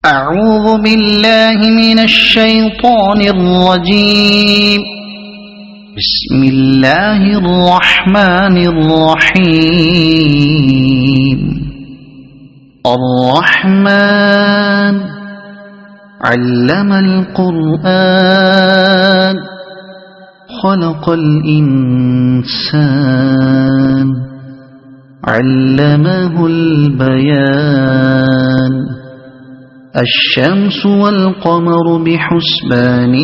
أعوذ بالله من الشيطان الرجيم. بسم الله الرحمن الرحيم. الرحمن علم القرآن خلق الإنسان علمه البيان. الشمس والقمر بحسبان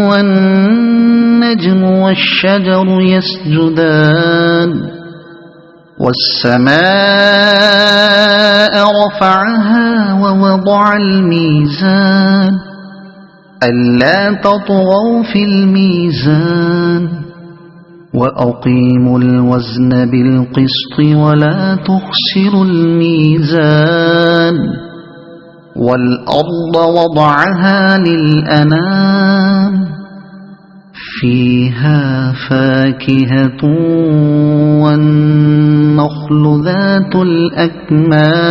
والنجم والشجر يسجدان. والسماء رفعها ووضع الميزان ألا تطغوا في الميزان وأقيموا الوزن بالقسط ولا تخسروا الميزان. والأرض وضعها للأنام فيها فاكهة والنخل ذات الأكمام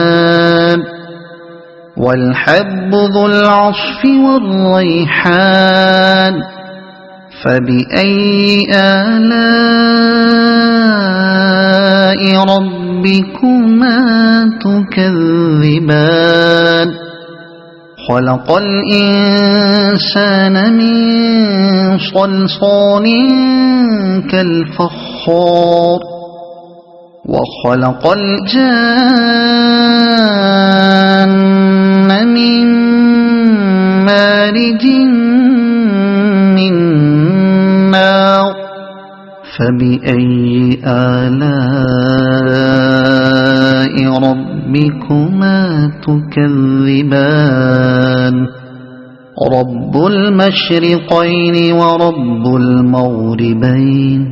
والحب ذو العصف والريحان. فبأي آلاء ربكما تكذبان. خلق الإنسان من صلصال كالفخار وخلق الجان من مارج من نار. فبأي آلاء ربكما تكذبان. رب المشرقين ورب المغربين.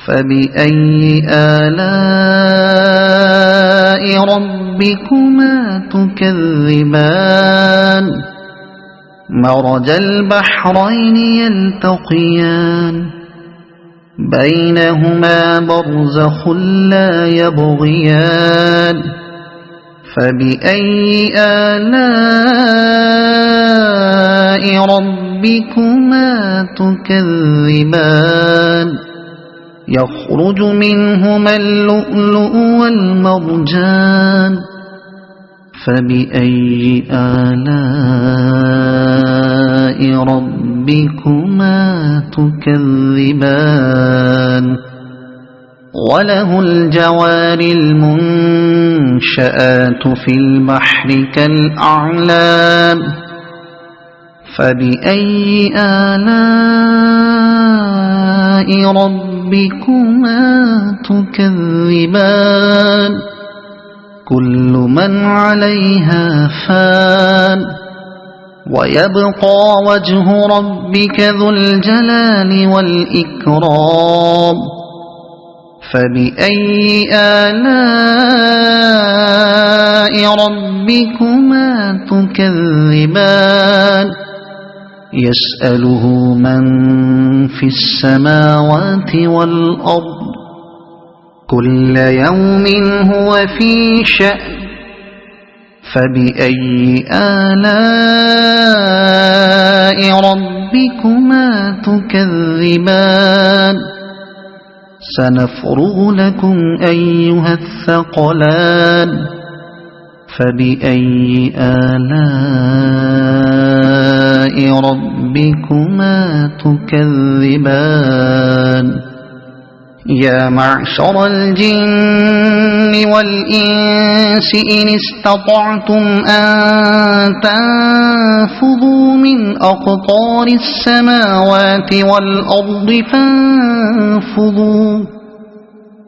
فبأي آلاء ربكما تكذبان. مرج البحرين يلتقيان بينهما برزخ لا يبغيان. فبأي آلاء ربكما تكذبان. يخرج منهما اللؤلؤ والمرجان. فبأي آلاء ربكما تكذبان. وله الجوار المنشآت في البحر كالأعلام. فبأي آلاء ربكما تكذبان. كل من عليها فان ويبقى وجه ربك ذو الجلال والإكرام. فبأي آلاء ربكما تكذبان. يسأله من في السماوات والأرض كل يوم هو في شأن. فبأي آلاء ربكما تكذبان. سنفرغ لكم أيها الثقلان. فبأي آلاء ربكما تكذبان. يا معشر الجن والإنس إن استطعتم أن تنفذوا من أقطار السماوات والأرض فانفذوا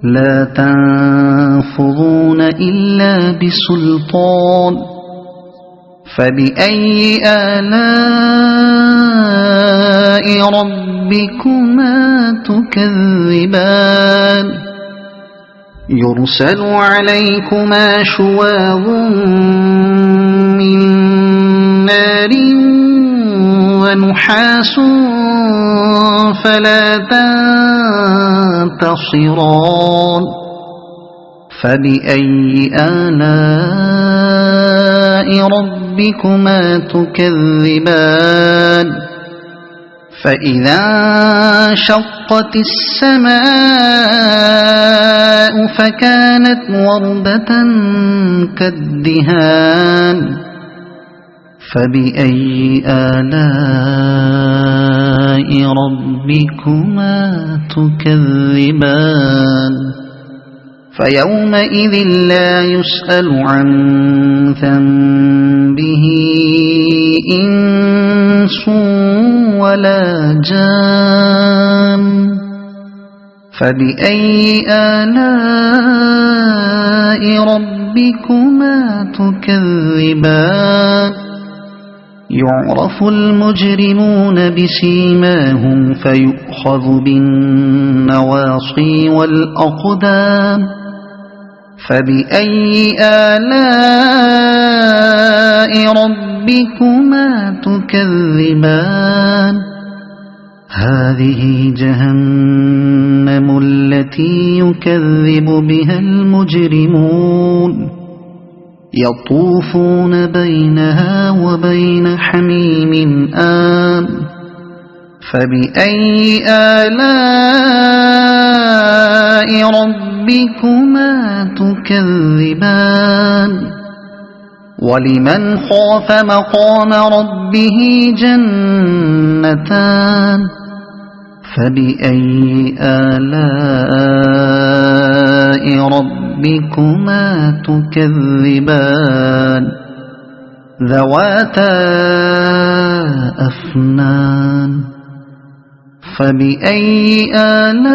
لا تنفذون إلا بسلطان. فبأي آلاء ربكما تكذبان. يرسل عليكما شواظ من نار ونحاس فلا تنتصران. فبأي آلاء ربكما تكذبان فإذا انشقت السماء فكانت وردة كالدهان فبأي آلاء ربكما تكذبان فيومئذ لا يسأل عن ذنبه إنس ولا جان فبأي آلاء ربكما تكذبان يعرف المجرمون بسيماهم فيؤخذ بالنواصي والأقدام فبأي آلاء ربكما تكذبان هذه جهنم التي يكذب بها المجرمون يطوفون بينها وبين حميم آن فبأي آلاء ربكما تكذبان ولمن خاف مقام ربه جنتان فبأي آلاء ربكما تكذبان ذواتا أفنان فبأي آلاء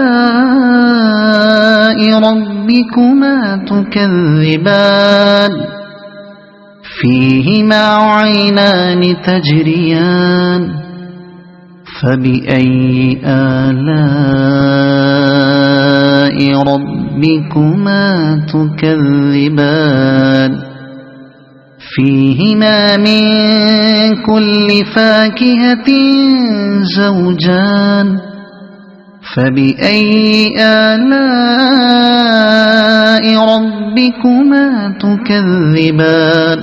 ربكما تكذبان فيهما عينان تجريان فبأي آلاء ربكما تكذبان فيهما من كل فاكهة زوجان فبأي آلاء ربكما تكذبان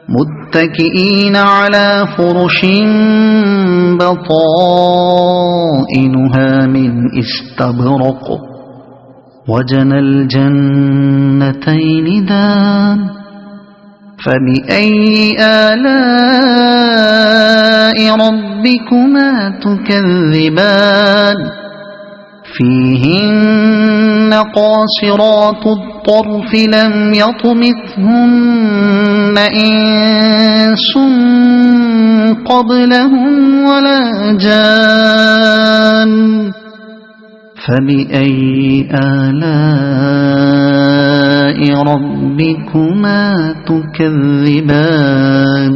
متكئين على فرش بطائنها من استبرق وجنى الجنتين دان فبأي آلاء ربكما تكذبان فيهن قاصرات الطرف لم يطمثهن إنس قبلهم ولا جان فبأي آلاء ربكما تكذبان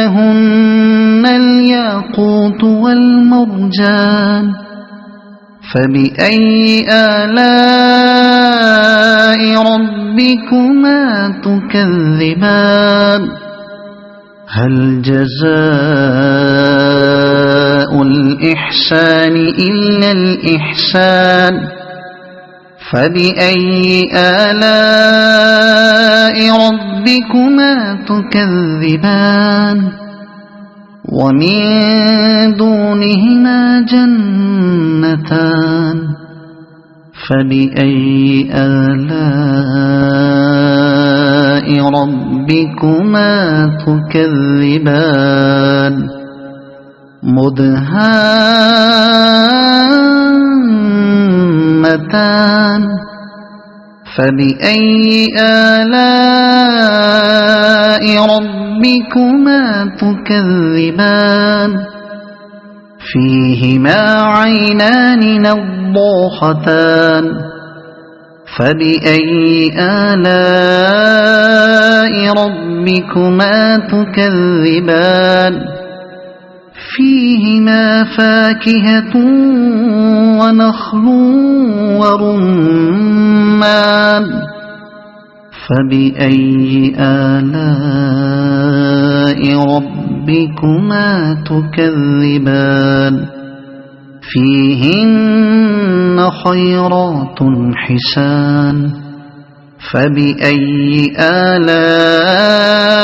كأنهن الياقوت والمرجان فبأي آلاء ربكما تكذبان هل جزاء الإحسان إلا الإحسان فبأي آلاء ربكما تكذبان ومن دونهما جنتان فبأي آلاء ربكما تكذبان مدهامتان فبأي آلاء ربكما تكذبان فيهما عينان نضاختان فبأي آلاء ربكما تكذبان فيهما فاكهة ونخل ورمان فبأي آلاء ربكما تكذبان فيهن خيرات حسان فبأي آلاء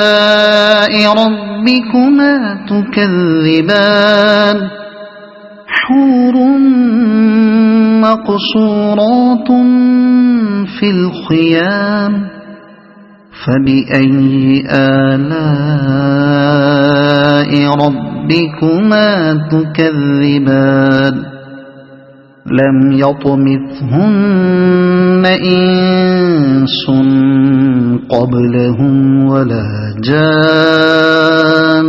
ربكما تكذبان حور مقصورات في الخيام فبأي آلاء ربكما تكذبان لم يطمثهن إنس قبلهم ولا جان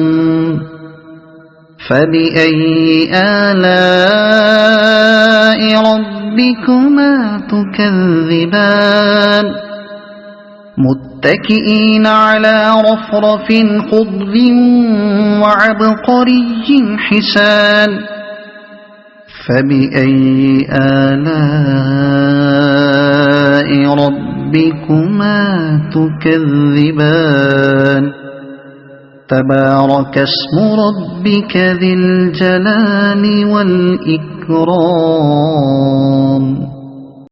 فبأي آلاء ربكما تكذبان متكئين على رفرف خضر وعبقري حسان فبأي آلاء ربكما تكذبان تبارك اسم ربك ذي الجلال والإكرام